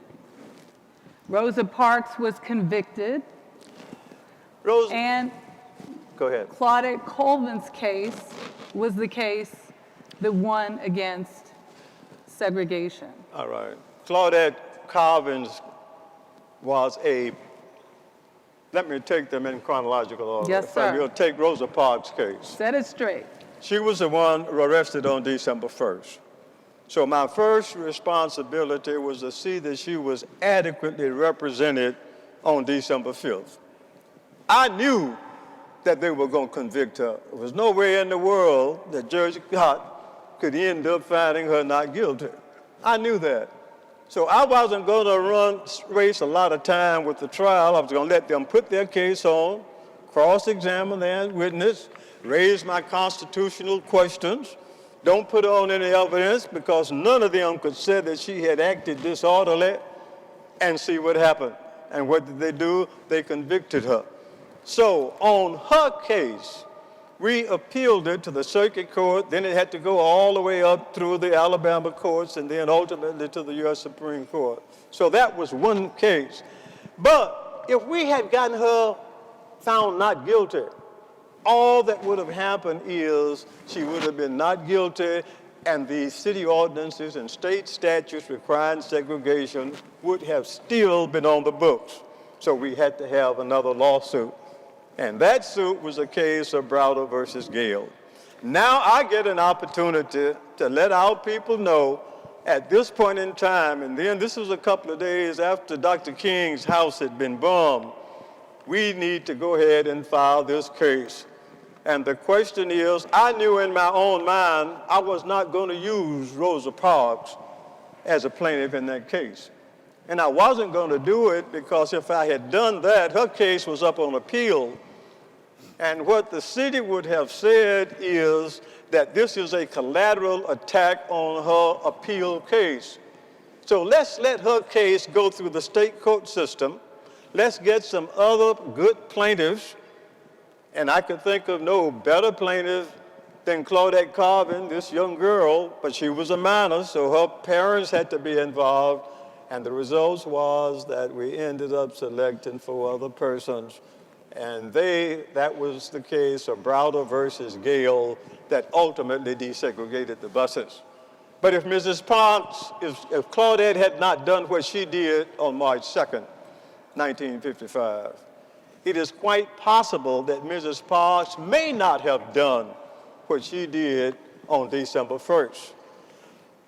Rosa Parks was convicted. And go ahead. Claudette Colvin's case was the case that won against segregation. All right. Claudette Colvin's was let me take them in chronological order. Yes, sir. We'll take Rosa Parks' case. Set it straight. She was the one arrested on December 1st. So my first responsibility was to see that she was adequately represented on December 5th. I knew that they were going to convict her. There was no way in the world that Judge Scott could end up finding her not guilty. I knew that. So I wasn't going to waste a lot of time with the trial. I was going to let them put their case on, cross-examine their witness, raise my constitutional questions, don't put on any evidence because none of them could say that she had acted disorderly, and see what happened. And what did they do? They convicted her. So on her case, we appealed it to the circuit court, then it had to go all the way up through the Alabama courts and then ultimately to the U.S. Supreme Court. So that was one case. But if we had gotten her found not guilty, all that would have happened is she would have been not guilty, and the city ordinances and state statutes requiring segregation would have still been on the books. So we had to have another lawsuit. And that suit was a case of Browder versus Gale. Now I get an opportunity to let our people know at this point in time, and then this was a couple of days after Dr. King's house had been bombed, we need to go ahead and file this case. And the question is, I knew in my own mind I was not going to use Rosa Parks as a plaintiff in that case. And I wasn't going to do it because if I had done that, her case was up on appeal. And what the city would have said is that this is a collateral attack on her appeal case. So let's let her case go through the state court system. Let's get some other good plaintiffs. And I could think of no better plaintiff than Claudette Colvin, this young girl, but she was a minor, so her parents had to be involved. And the results was that we ended up selecting 4 other persons. And that was the case of Browder versus Gale that ultimately desegregated the buses. But if Mrs. Parks, if Claudette had not done what she did on March 2nd, 1955, it is quite possible that Mrs. Parks may not have done what she did on December 1st.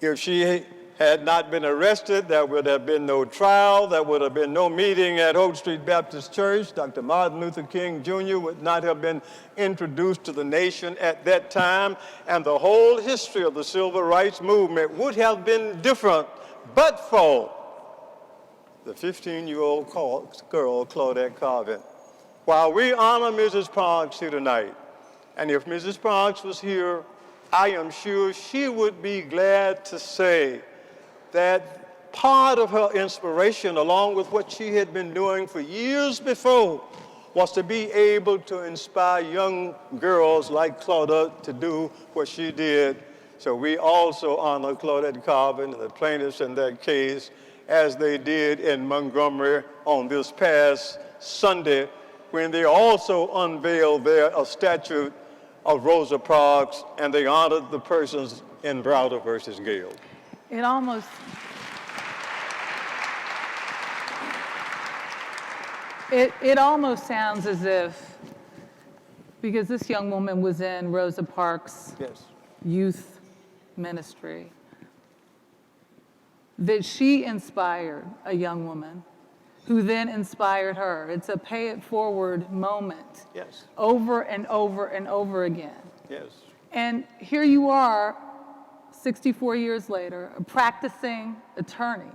If she had not been arrested, there would have been no trial, there would have been no meeting at Oak Street Baptist Church. Dr. Martin Luther King Jr. would not have been introduced to the nation at that time, and the whole history of the civil rights movement would have been different but for the 15-year-old girl, Claudette Colvin. While we honor Mrs. Parks here tonight, and if Mrs. Parks was here, I am sure she would be glad to say that part of her inspiration, along with what she had been doing for years before, was to be able to inspire young girls like Claudette to do what she did. So we also honor Claudette Colvin and the plaintiffs in that case, as they did in Montgomery on this past Sunday, when they also unveiled a statue of Rosa Parks, and they honored the persons in Browder versus Gale. It almost sounds as if, because this young woman was in Rosa Parks' youth ministry, that she inspired a young woman who then inspired her. It's a pay it forward moment. Yes. Over and over and over again. Yes. And here you are, 64 years later, a practicing attorney.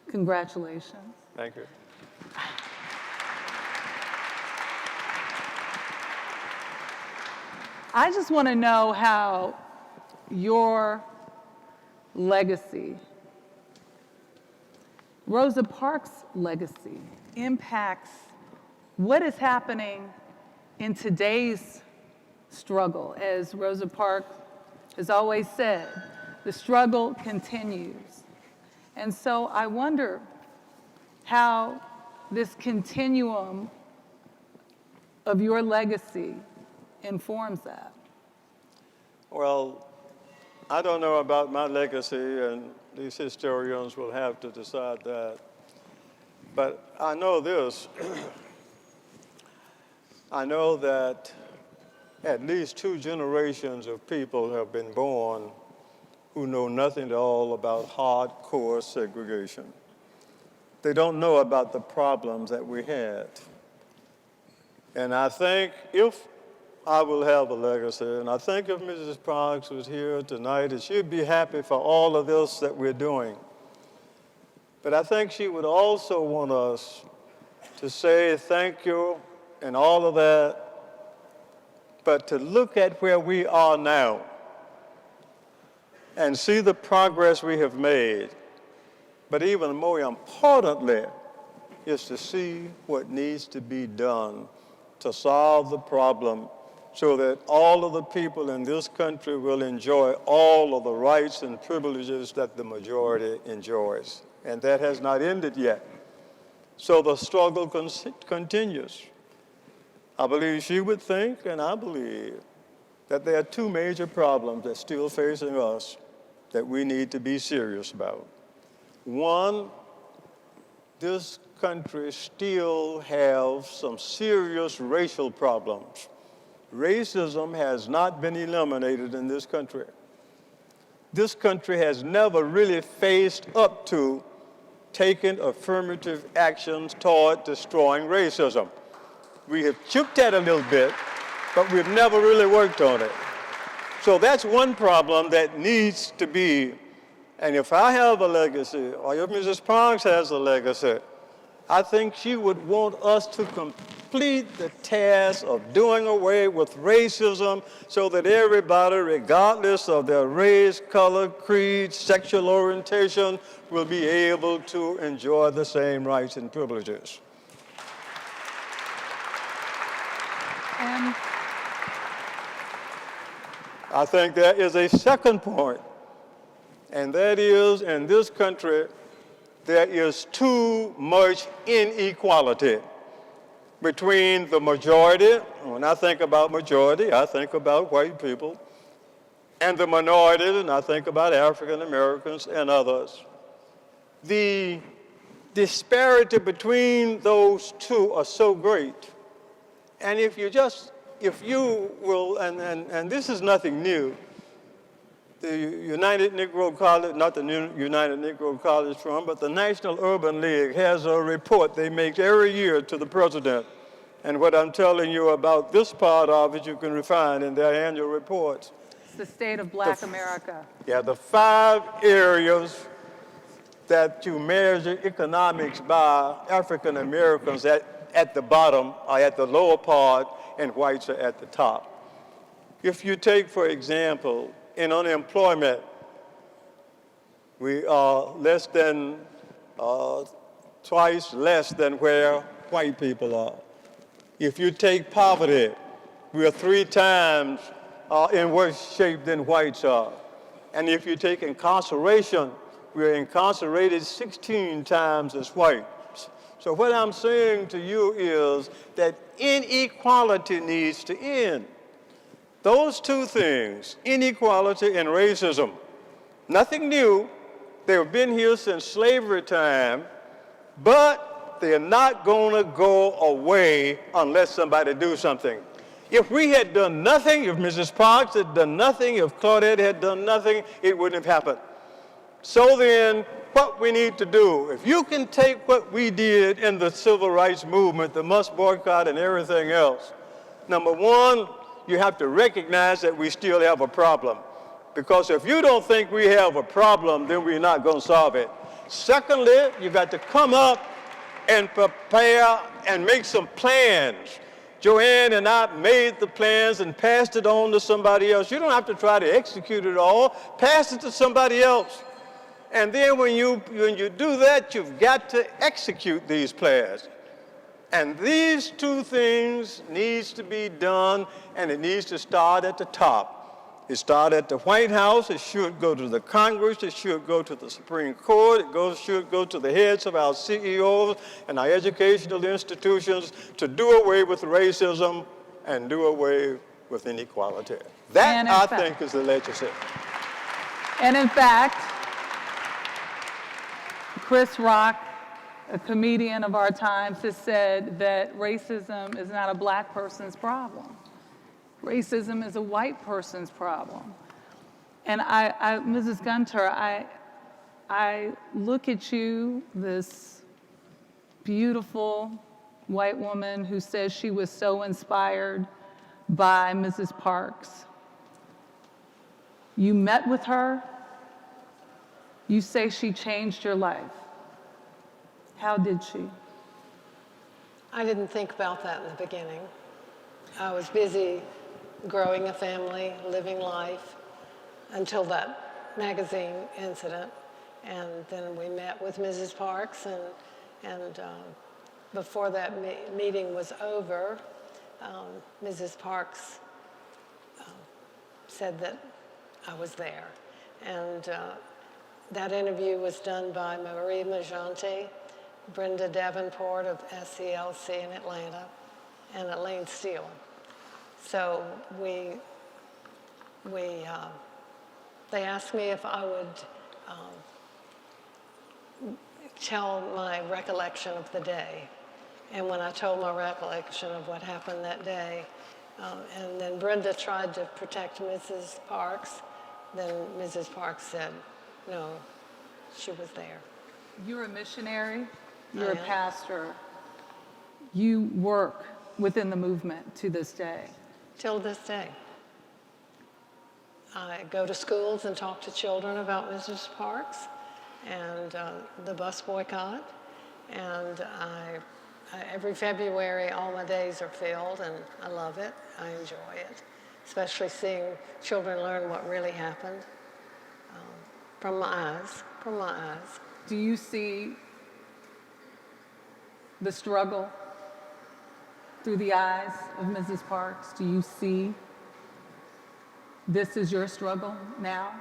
Congratulations. Thank you. I just want to know how your legacy, Rosa Parks' legacy, impacts what is happening in today's struggle. As Rosa Parks has always said, the struggle continues. And so I wonder how this continuum of your legacy informs that. Well, I don't know about my legacy, and these historians will have to decide that. But I know this. I know that at least 2 generations of people have been born who know nothing at all about hardcore segregation. They don't know about the problems that we had. And I think if I will have a legacy, and I think if Mrs. Parks was here tonight, that she'd be happy for all of this that we're doing. But I think she would also want us to say thank you and all of that, but to look at where we are now and see the progress we have made. But even more importantly, is to see what needs to be done to solve the problem so that all of the people in this country will enjoy all of the rights and privileges that the majority enjoys. And that has not ended yet. So the struggle continues. I believe she would think, and I believe, that there are 2 major problems that are still facing us that we need to be serious about. One, this country still has some serious racial problems. Racism has not been eliminated in this country. This country has never really faced up to taking affirmative actions toward destroying racism. We have chipped at it a little bit, but we've never really worked on it. So that's one problem that needs to be, and if I have a legacy, or if Mrs. Parks has a legacy, I think she would want us to complete the task of doing away with racism so that everybody, regardless of their race, color, creed, sexual orientation, will be able to enjoy the same rights and privileges. And I think there is a second point, and that is, in this country, there is too much inequality between the majority. When I think about majority, I think about white people, and the minority, and I think about African Americans and others. The disparity between those 2 are so great. And if you will, and this is nothing new, the United Negro College, not the United Negro College Fund, but the National Urban League has a report they make every year to the president. And what I'm telling you about this part of it, you can find in their annual reports. it's the state of Black America. Yeah, the 5 areas that you measure economics by, African Americans at the bottom are at the lower part, and whites are at the top. If you take, for example, in unemployment, we are less than, twice less than where white people are. If you take poverty, we are 3 times in worse shape than whites are. And if you take incarceration, we're incarcerated 16 times as whites. So what I'm saying to you is that inequality needs to end. Those 2 things, inequality and racism, nothing new. They've been here since slavery time, but they're not going to go away unless somebody do something. If we had done nothing, if Mrs. Parks had done nothing, if Claudette had done nothing, it wouldn't have happened. So then, what we need to do, if you can take what we did in the civil rights movement, the must boycott and everything else, number 1, you have to recognize that we still have a problem. Because if you don't think we have a problem, then we're not going to solve it. Secondly, you got to come up and prepare and make some plans Joanne and I made the plans and passed it on to somebody else. You don't have to try to execute it all. Pass it to somebody else. And then when you do that, you've got to execute these plans. And these two things needs to be done, and it needs to start at the top. It started at the White House. It should go to the Congress. It should go to the Supreme Court. It should go to the heads of our CEOs and our educational institutions to do away with racism and do away with inequality. That, I think, is the legislature. And in fact, Chris Rock, a comedian of our times, has said that racism is not a black person's problem. Racism is a white person's problem. And Mrs. Gunter, I look at you, this beautiful white woman who says she was so inspired by Mrs. Parks. You met with her. You say she changed your life. How did she? I didn't think about that in the beginning. I was busy growing a family, living life, until that magazine incident. And then we met with Mrs. Parks, and before that meeting was over, Mrs. Parks said that I was there. And that interview was done by Marie Majanti, Brenda Davenport of SCLC in Atlanta, and Elaine Steele. So they asked me if I would tell my recollection of the day. And when I told my recollection of what happened that day, and then Brenda tried to protect Mrs. Parks, then Mrs. Parks said, no, she was there. You're a missionary, you're a pastor. You work within the movement to this day. Till this day. I go to schools and talk to children about Mrs. Parks and the bus boycott. And every February, all my days are filled, and I love it. I enjoy it, especially seeing children learn what really happened from my eyes. Do you see the struggle through the eyes of Mrs. Parks? Do you see this is your struggle now?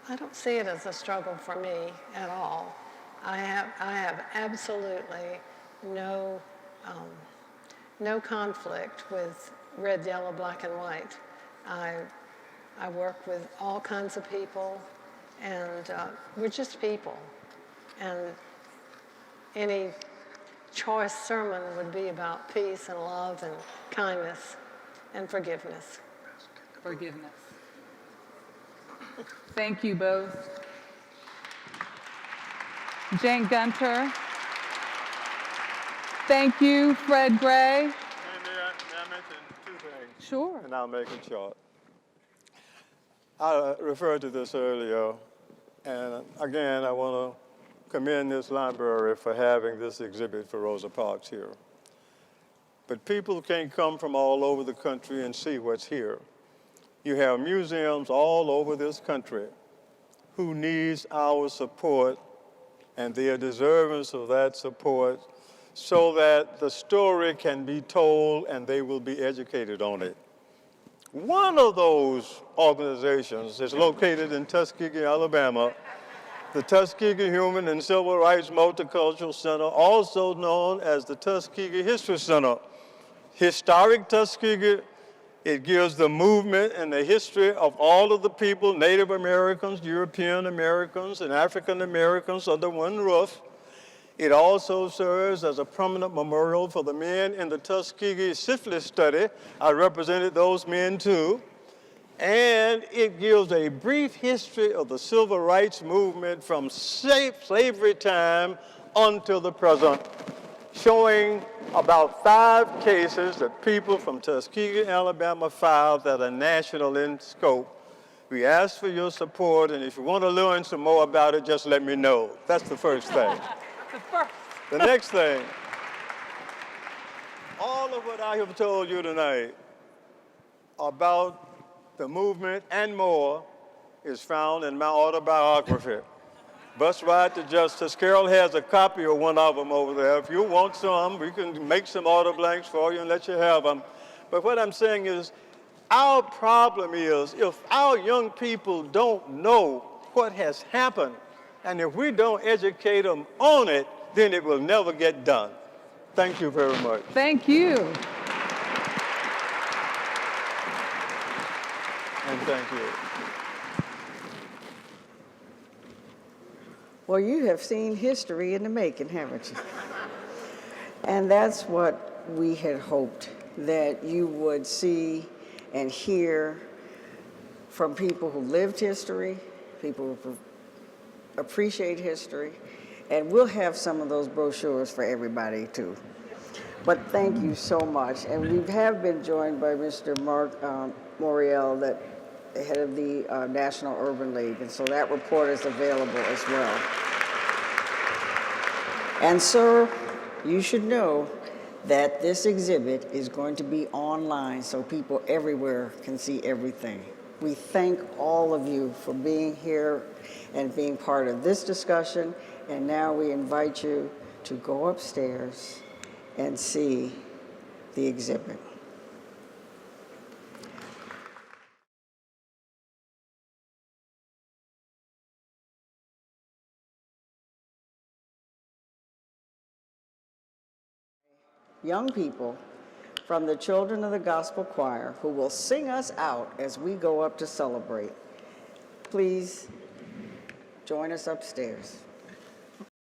I don't see it as a struggle for me at all. I have absolutely no conflict with red, yellow, black, and white. I work with all kinds of people, and we're just people. And any choice sermon would be about peace and love and kindness and forgiveness. Forgiveness. Thank you both. Jane Gunter. Thank you, Fred Gray. May I mention two things? Sure. And I'll make it short. I referred to this earlier, and again, I want to commend this library for having this exhibit for Rosa Parks here. But people can't come from all over the country and see what's here. You have museums all over this country who needs our support, and they are deserving of that support so that the story can be told and they will be educated on it. One of those organizations is located in Tuskegee, Alabama, the Tuskegee Human and Civil Rights Multicultural Center, also known as the Tuskegee History Center. Historic Tuskegee, it gives the movement and the history of all of the people, Native Americans, European Americans, and African Americans under one roof. It also serves as a permanent memorial for the men in the Tuskegee syphilis study. I represented those men too. And it gives a brief history of the civil rights movement from slavery time until the present, showing about 5 cases that people from Tuskegee, Alabama filed that are national in scope. We ask for your support, and if you want to learn some more about it, just let me know. That's the first thing. The next thing, All of what I have told you tonight about the movement and more is found in my autobiography, Bus Ride to Justice. Carol has a copy of one of them over there. If you want some, we can make some auto blanks for you and let you have them. But what I'm saying is, our problem is if our young people don't know what has happened, and if we don't educate them on it, then it will never get done. Thank you very much. Thank you. And thank you. Well, you have seen history in the making, haven't you? And that's what we had hoped, that you would see and hear from people who lived history, people who appreciate history, and we'll have some of those brochures for everybody too. But thank you so much. And we have been joined by Mr. Mark Moriel, the head of the National Urban League, and so that report is available as well. And sir, you should know that this exhibit is going to be online so people everywhere can see everything. We thank all of you for being here and being part of this discussion, and now we invite you to go upstairs and see the exhibit. Young people from the Children of the Gospel Choir who will sing us out as we go up to celebrate. Please join us upstairs.